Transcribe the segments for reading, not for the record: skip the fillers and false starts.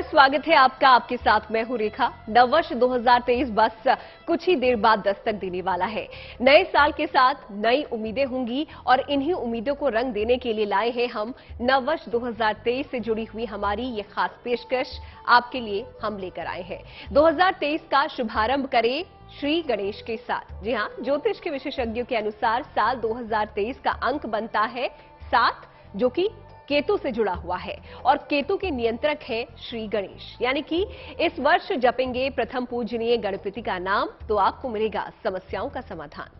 स्वागत है आपका। आपके साथ मैं हूं रेखा। नववर्ष 2023 बस कुछ ही देर बाद दस्तक देने वाला है। नए साल के साथ नई उम्मीदें होंगी और इन्हीं उम्मीदों को रंग देने के लिए लाए हैं हम नववर्ष 2023 से जुड़ी हुई हमारी ये खास पेशकश आपके लिए हम लेकर आए हैं। 2023 का शुभारंभ करें श्री गणेश के साथ। जी हां, ज्योतिष के विशेषज्ञों के अनुसार साल 2023 का अंक बनता है 7, जो कि केतु से जुड़ा हुआ है और केतु के नियंत्रक है श्री गणेश। यानी कि इस वर्ष जपेंगे प्रथम पूजनीय गणपति का नाम तो आपको मिलेगा समस्याओं का समाधान।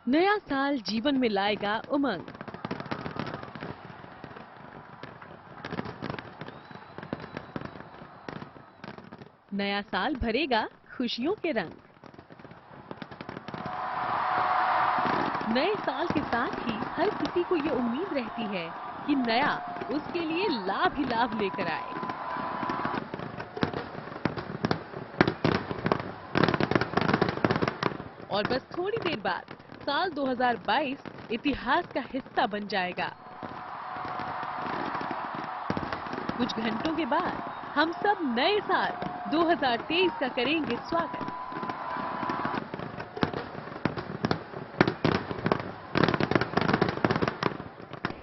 नया साल जीवन में लाएगा उमंग। नया साल भरेगा खुशियों के रंग। नए साल के साथ ही हर किसी को ये उम्मीद रहती है कि नया उसके लिए लाभ ही लाभ लेकर आए। और बस थोड़ी देर बाद साल 2022 इतिहास का हिस्सा बन जाएगा। कुछ घंटों के बाद हम सब नए साल 2023 का करेंगे स्वागत।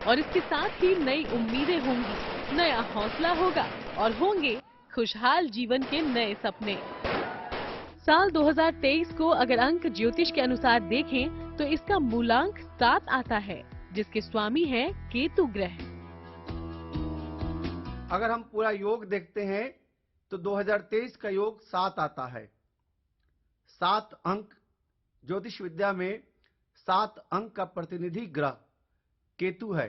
और इसके साथ ही नई उम्मीदें होंगी, नया हौसला होगा और होंगे खुशहाल जीवन के नए सपने। साल 2023 को अगर अंक ज्योतिष के अनुसार देखें तो इसका मूलांक 7 आता है, जिसके स्वामी हैं केतु ग्रह। अगर हम पूरा योग देखते हैं तो 2023 का योग 7 आता है। 7 अंक ज्योतिष विद्या में 7 अंक का प्रतिनिधि ग्रह केतु है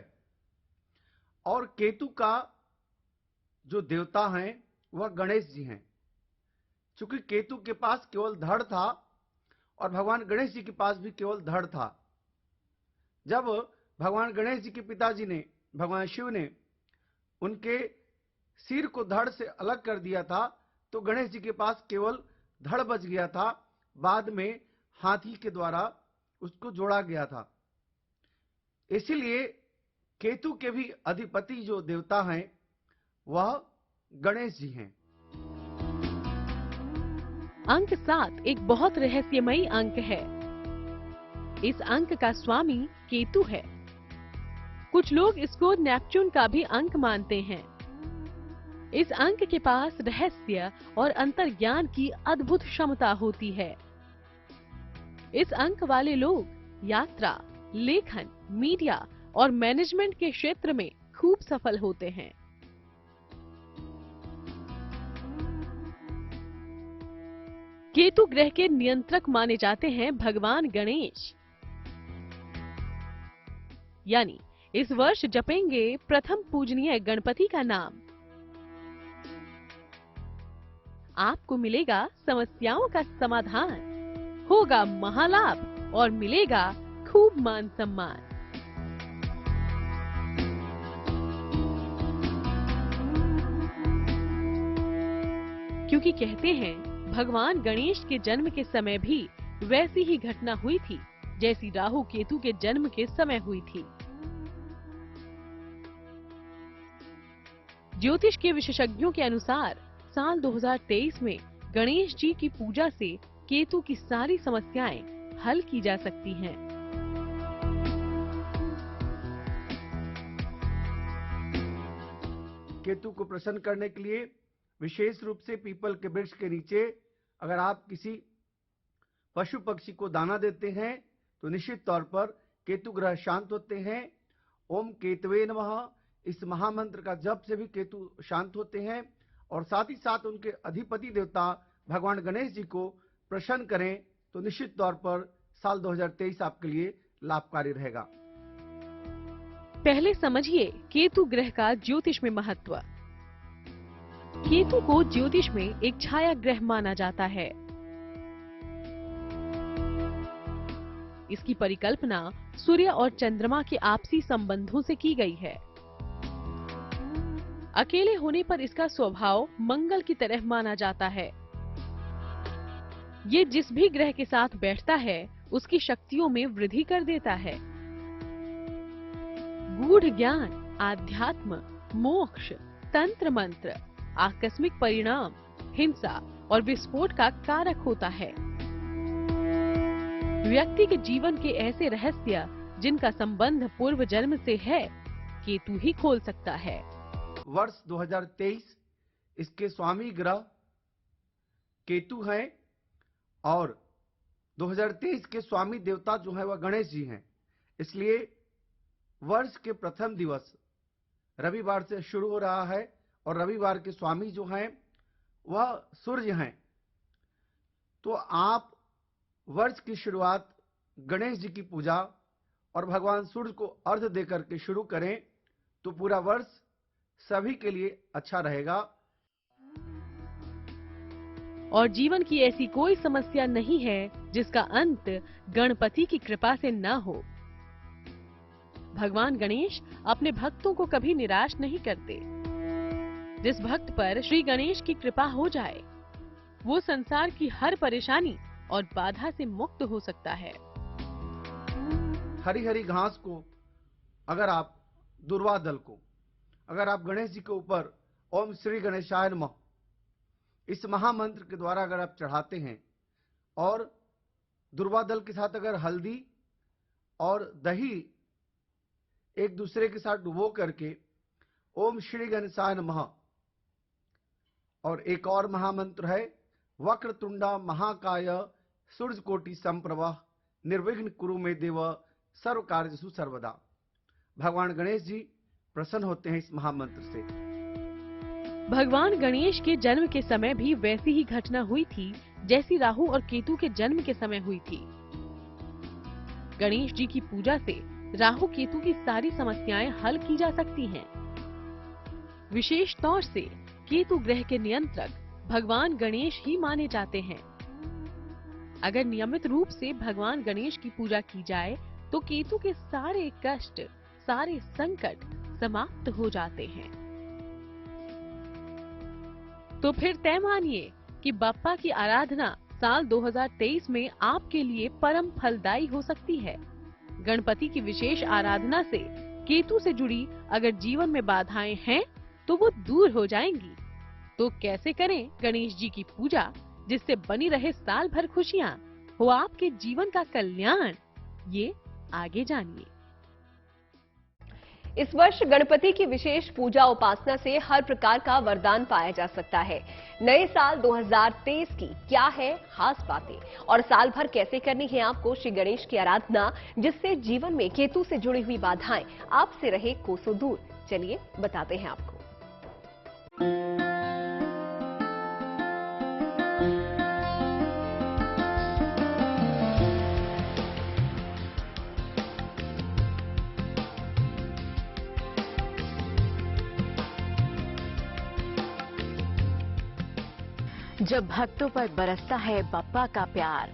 और केतु का जो देवता हैं वह गणेश जी हैं। चूंकि केतु के पास केवल धड़ था और भगवान गणेश जी के पास भी केवल धड़ था, जब भगवान गणेश जी के पिताजी ने, भगवान शिव ने उनके सिर को धड़ से अलग कर दिया था तो गणेश जी के पास केवल धड़ बच गया था। बाद में हाथी के द्वारा उसको जोड़ा गया था। इसीलिए केतु के भी अधिपति जो देवता हैं वह गणेश जी हैं। अंक 7 एक बहुत रहस्यमयी अंक है। इस अंक का स्वामी केतु है। कुछ लोग इसको नेपच्यून का भी अंक मानते हैं। इस अंक के पास रहस्य और अंतर्ज्ञान की अद्भुत क्षमता होती है। इस अंक वाले लोग यात्रा, लेखन, मीडिया और मैनेजमेंट के क्षेत्र में खूब सफल होते हैं। केतु ग्रह के नियंत्रक माने जाते हैं भगवान गणेश। यानी इस वर्ष जपेंगे प्रथम पूजनीय गणपति का नाम। आपको मिलेगा समस्याओं का समाधान, होगा महालाभ और मिलेगा खूब मान सम्मान। क्योंकि कहते हैं भगवान गणेश के जन्म के समय भी वैसी ही घटना हुई थी जैसी राहु केतु के जन्म के समय हुई थी। ज्योतिष के विशेषज्ञों के अनुसार साल 2023 में गणेश जी की पूजा से केतु की सारी समस्याएं हल की जा सकती हैं। केतु को प्रसन्न करने के लिए विशेष रूप से पीपल के वृक्ष के नीचे अगर आप किसी पशु पक्षी को दाना देते हैं तो निश्चित तौर पर केतु ग्रह शांत होते हैं। ओम केतवे नमः इस महामंत्र का जप से भी केतु शांत होते हैं और साथ ही साथ उनके अधिपति देवता भगवान गणेश जी को प्रसन्न करें तो निश्चित तौर पर साल 2023 आपके लिए लाभकारी रहेगा। पहले समझिए केतु ग्रह का ज्योतिष में महत्व। केतु को ज्योतिष में एक छाया ग्रह माना जाता है। इसकी परिकल्पना सूर्य और चंद्रमा के आपसी संबंधों से की गई है। अकेले होने पर इसका स्वभाव मंगल की तरह माना जाता है। ये जिस भी ग्रह के साथ बैठता है उसकी शक्तियों में वृद्धि कर देता है। गूढ़ ज्ञान, आध्यात्म, मोक्ष, तंत्र मंत्र, आकस्मिक परिणाम, हिंसा और विस्फोट का कारक होता है। व्यक्ति के जीवन के ऐसे रहस्य जिनका संबंध पूर्व जन्म से है, केतु ही खोल सकता है। वर्ष 2023 इसके स्वामी ग्रह केतु हैं और 2023 के स्वामी देवता जो है वह गणेश जी हैं। इसलिए वर्ष के प्रथम दिवस रविवार से शुरू हो रहा है और रविवार के स्वामी जो हैं वह सूर्य हैं। तो आप वर्ष की शुरुआत गणेश जी की पूजा और भगवान सूर्य को अर्घ्य देकर के शुरू करें तो पूरा वर्ष सभी के लिए अच्छा रहेगा। और जीवन की ऐसी कोई समस्या नहीं है जिसका अंत गणपति की कृपा से न हो। भगवान गणेश अपने भक्तों को कभी निराश नहीं करते। जिस भक्त पर श्री गणेश की कृपा हो जाए वो संसार की हर परेशानी और बाधा से मुक्त हो सकता है। हरी हरी घास को अगर आप दुर्वा दल को अगर आप गणेश जी के ऊपर ओम श्री गणेशाय नमः इस महामंत्र के द्वारा अगर आप चढ़ाते हैं और दुर्वा दल के साथ अगर हल्दी और दही एक दूसरे के साथ डुबो करके ओम श्री गणेशाय नमः और एक और महामंत्र है वक्रतुंडा महाकाय सूर्यकोटि संप्रभः निर्विघ्न कुरु मे देव सर्व कार्येषु सर्वदा। भगवान गणेश जी प्रसन्न होते हैं इस महामंत्र से। भगवान गणेश के जन्म के समय भी वैसी ही घटना हुई थी जैसी राहु और केतु के जन्म के समय हुई थी। गणेश जी की पूजा से राहु केतु की सारी समस्याएं हल की जा सकती हैं। विशेष तौर से केतु ग्रह के नियंत्रक भगवान गणेश ही माने जाते हैं। अगर नियमित रूप से भगवान गणेश की पूजा की जाए तो केतु के सारे कष्ट, सारे संकट समाप्त हो जाते हैं। तो फिर तय मानिए कि बप्पा की आराधना साल 2023 में आपके लिए परम फलदायी हो सकती है। गणपति की विशेष आराधना से केतु से जुड़ी अगर जीवन में बाधाएं हैं तो वो दूर हो जाएंगी। तो कैसे करें गणेश जी की पूजा जिससे बनी रहे साल भर खुशियाँ, हो आपके जीवन का कल्याण, ये आगे जानिए। इस वर्ष गणपति की विशेष पूजा उपासना से हर प्रकार का वरदान पाया जा सकता है। नए साल 2023 की क्या है खास बातें और साल भर कैसे करनी है आपको श्री गणेश की आराधना जिससे जीवन में केतु से जुड़ी हुई बाधाएं आपसे रहे कोसों दूर, चलिए बताते हैं आपको। जब भक्तों पर बरसता है बप्पा का प्यार,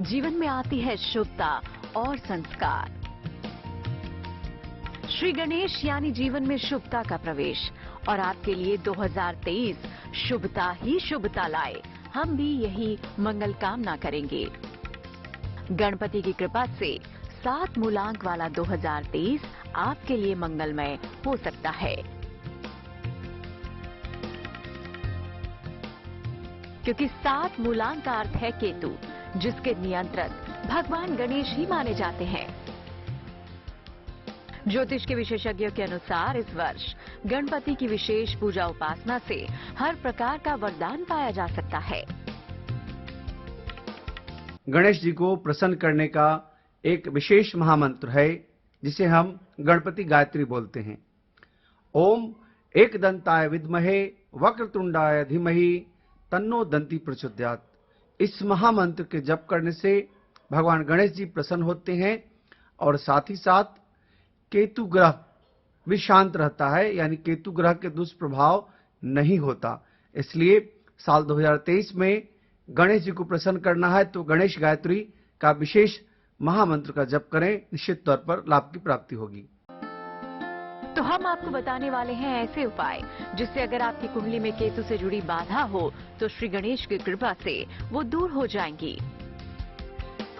जीवन में आती है शुभता और संस्कार। श्री गणेश यानी जीवन में शुभता का प्रवेश और आपके लिए 2023 शुभता ही शुभता लाए, हम भी यही मंगल कामना करेंगे। गणपति की कृपा से 7 मूलांक वाला 2023 आपके लिए मंगलमय हो सकता है, क्योंकि 7 मूलांक का अर्थ है केतु, जिसके नियंत्रक भगवान गणेश ही माने जाते हैं। ज्योतिष के विशेषज्ञों के अनुसार इस वर्ष गणपति की विशेष पूजा उपासना से हर प्रकार का वरदान पाया जा सकता है। गणेश जी को प्रसन्न करने का एक विशेष महामंत्र है जिसे हम गणपति गायत्री बोलते हैं। ओम एकदंताय विद्महे वक्रतुंडाय धीमहि तन्नो दंती प्रचोदयात्। इस महामंत्र के जप करने से भगवान गणेश जी प्रसन्न होते हैं और साथ ही साथ केतु ग्रह भी शांत रहता है, यानी केतु ग्रह के दुष्प्रभाव नहीं होता। इसलिए साल 2023 में गणेश जी को प्रसन्न करना है तो गणेश गायत्री का विशेष महामंत्र का जप करें, निश्चित तौर पर लाभ की प्राप्ति होगी। तो हम आपको बताने वाले हैं ऐसे उपाय जिससे अगर आपकी कुंडली में केतु से जुड़ी बाधा हो तो श्री गणेश की कृपा से वो दूर हो जाएंगी।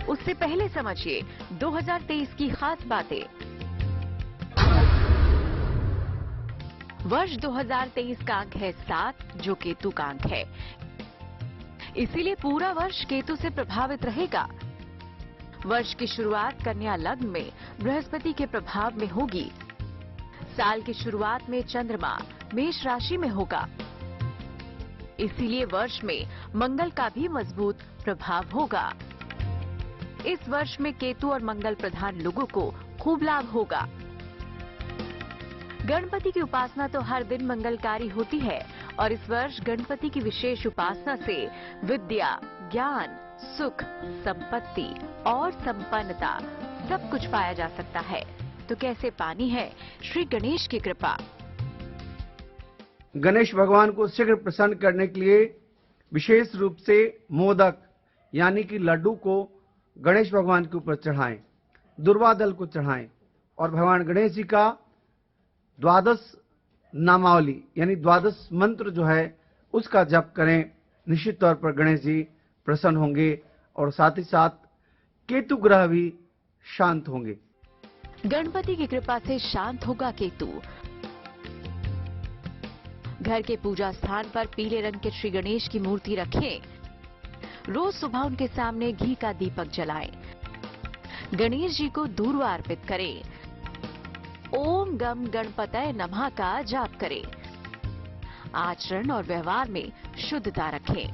उससे पहले समझिए 2023 की खास बातें। वर्ष 2023 का अंक है 7, जो केतु का अंक है। इसीलिए पूरा वर्ष केतु से प्रभावित रहेगा। वर्ष की शुरुआत कन्या लग्न में बृहस्पति के प्रभाव में होगी। साल की शुरुआत में चंद्रमा मेष राशि में होगा। इसीलिए वर्ष में मंगल का भी मजबूत प्रभाव होगा। इस वर्ष में केतु और मंगल प्रधान लोगों को खूब लाभ होगा। गणपति की उपासना तो हर दिन मंगलकारी होती है और इस वर्ष गणपति की विशेष उपासना से विद्या, ज्ञान, सुख, संपत्ति और संपन्नता सब कुछ पाया जा सकता है। तो कैसे पानी है श्री गणेश की कृपा? गणेश भगवान को शीघ्र प्रसन्न करने के लिए विशेष रूप से मोदक यानी कि लड्डू को गणेश भगवान के ऊपर चढ़ाएं, दुर्वा दल को चढ़ाएं और भगवान गणेश जी का 12 नामावली यानी 12 मंत्र जो है उसका जप करें। निश्चित तौर पर गणेश जी प्रसन्न होंगे और साथ ही साथ केतु ग्रह भी शांत होंगे। गणपति की कृपा से शांत होगा केतु। घर के पूजा स्थान पर पीले रंग के श्री गणेश की मूर्ति रखें। रोज सुबह उनके सामने घी का दीपक जलाएं। गणेश जी को दूर्वा अर्पित करें। ओम गम गणपतये नमः का जाप करें। आचरण और व्यवहार में शुद्धता रखें।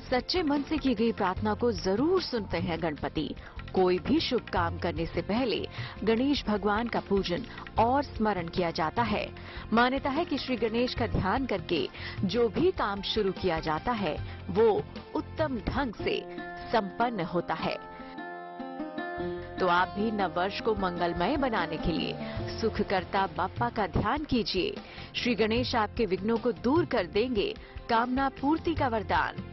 सच्चे मन से की गई प्रार्थना को जरूर सुनते हैं गणपति। कोई भी शुभ काम करने से पहले गणेश भगवान का पूजन और स्मरण किया जाता है। मान्यता है कि श्री गणेश का ध्यान करके जो भी काम शुरू किया जाता है वो उत्तम ढंग से संपन्न होता है। तो आप भी नव वर्ष को मंगलमय बनाने के लिए सुखकर्ता बाप्पा का ध्यान कीजिए। श्री गणेश आपके विघ्नों को दूर कर देंगे। कामना पूर्ति का वरदान।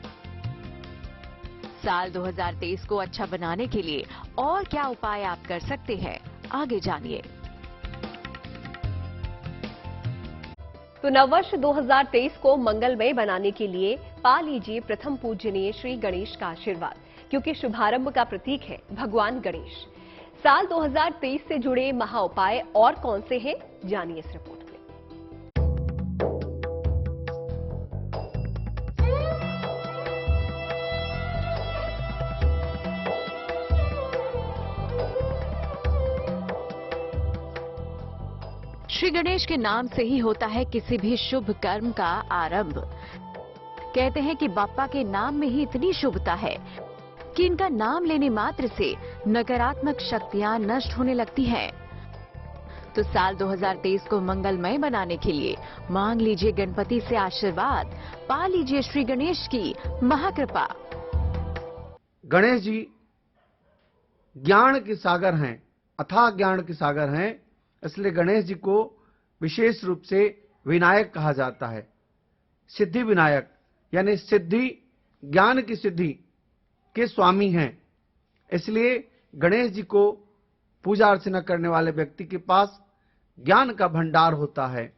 साल 2023 को अच्छा बनाने के लिए और क्या उपाय आप कर सकते हैं, आगे जानिए। तो नववर्ष 2023 को मंगलमय बनाने के लिए पा लीजिए प्रथम पूजनीय श्री गणेश का आशीर्वाद, क्योंकि शुभारंभ का प्रतीक है भगवान गणेश। साल 2023 से जुड़े महा उपाय और कौन से हैं, जानिए इस रिपोर्ट में। श्री गणेश के नाम से ही होता है किसी भी शुभ कर्म का आरंभ। कहते हैं कि बाप्पा के नाम में ही इतनी शुभता है कि इनका नाम लेने मात्र से नकारात्मक शक्तियां नष्ट होने लगती हैं। तो साल 2023 को मंगलमय बनाने के लिए मांग लीजिए गणपति से आशीर्वाद, पा लीजिए श्री गणेश की महाकृपा। गणेश जी ज्ञान के सागर हैं, अथाह ज्ञान के सागर हैं, इसलिए गणेश जी को विशेष रूप से विनायक कहा जाता है। सिद्धि विनायक यानी सिद्धि, ज्ञान की सिद्धि के स्वामी हैं। इसलिए गणेश जी को पूजा अर्चना करने वाले व्यक्ति के पास ज्ञान का भंडार होता है,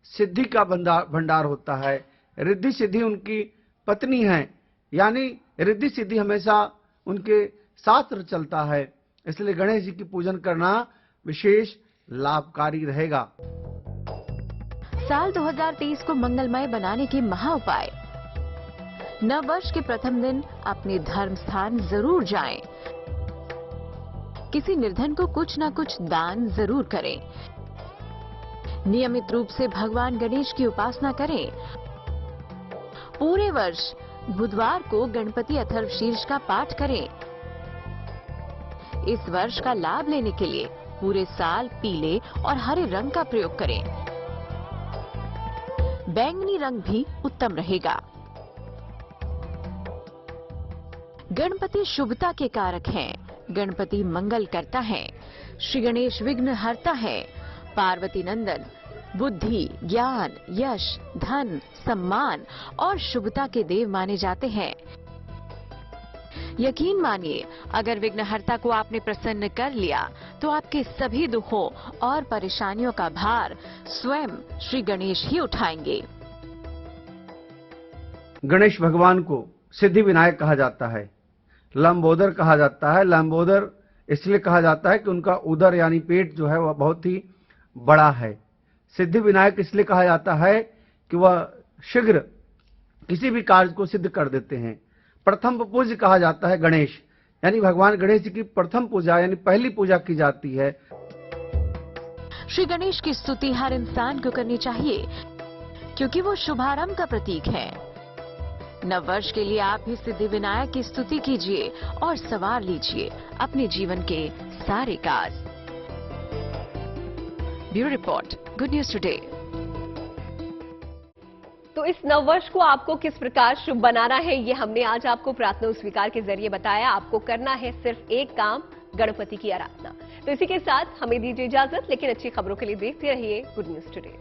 सिद्धि का भंडार होता है। रिद्धि सिद्धि उनकी पत्नी है, यानी रिद्धि सिद्धि हमेशा उनके साथ चलता है। इसलिए गणेश जी की पूजन करना विशेष लाभकारी रहेगा। साल 2023 को मंगलमय बनाने के महा उपाय। नव वर्ष के प्रथम दिन अपने धर्म स्थान जरूर जाएं। किसी निर्धन को कुछ न कुछ दान जरूर करें। नियमित रूप से भगवान गणेश की उपासना करें। पूरे वर्ष बुधवार को गणपति अथर्वशीर्ष का पाठ करें। इस वर्ष का लाभ लेने के लिए पूरे साल पीले और हरे रंग का प्रयोग करें। बैंगनी रंग भी उत्तम रहेगा। गणपति शुभता के कारक हैं। गणपति मंगल करता है। श्री गणेश विघ्न हरता है। पार्वती नंदन बुद्धि, ज्ञान, यश, धन, सम्मान और शुभता के देव माने जाते हैं। यकीन मानिए, अगर विघ्नहर्ता को आपने प्रसन्न कर लिया तो आपके सभी दुखों और परेशानियों का भार स्वयं श्री गणेश ही उठाएंगे। गणेश भगवान को सिद्धि विनायक कहा जाता है, लंबोदर कहा जाता है। लंबोदर इसलिए कहा जाता है कि उनका उदर यानी पेट जो है वह बहुत ही बड़ा है। सिद्धि विनायक इसलिए कहा जाता है कि वह शीघ्र किसी भी कार्य को सिद्ध कर देते हैं। प्रथम पूज्य कहा जाता है गणेश, यानी भगवान गणेश जी की प्रथम पूजा यानी पहली पूजा की जाती है। श्री गणेश की स्तुति हर इंसान को करनी चाहिए क्योंकि वो शुभारंभ का प्रतीक है। नव वर्ष के लिए आप भी सिद्धि विनायक की स्तुति कीजिए और सवार लीजिए अपने जीवन के सारे काज। Bureau report, good news today. तो इस नववर्ष को आपको किस प्रकार शुभ बनाना है, ये हमने आज आपको प्रार्थना स्वीकार के जरिए बताया। आपको करना है सिर्फ एक काम, गणपति की आराधना। तो इसी के साथ हमें दीजिए इजाजत, लेकिन अच्छी खबरों के लिए देखते रहिए गुड न्यूज टुडे।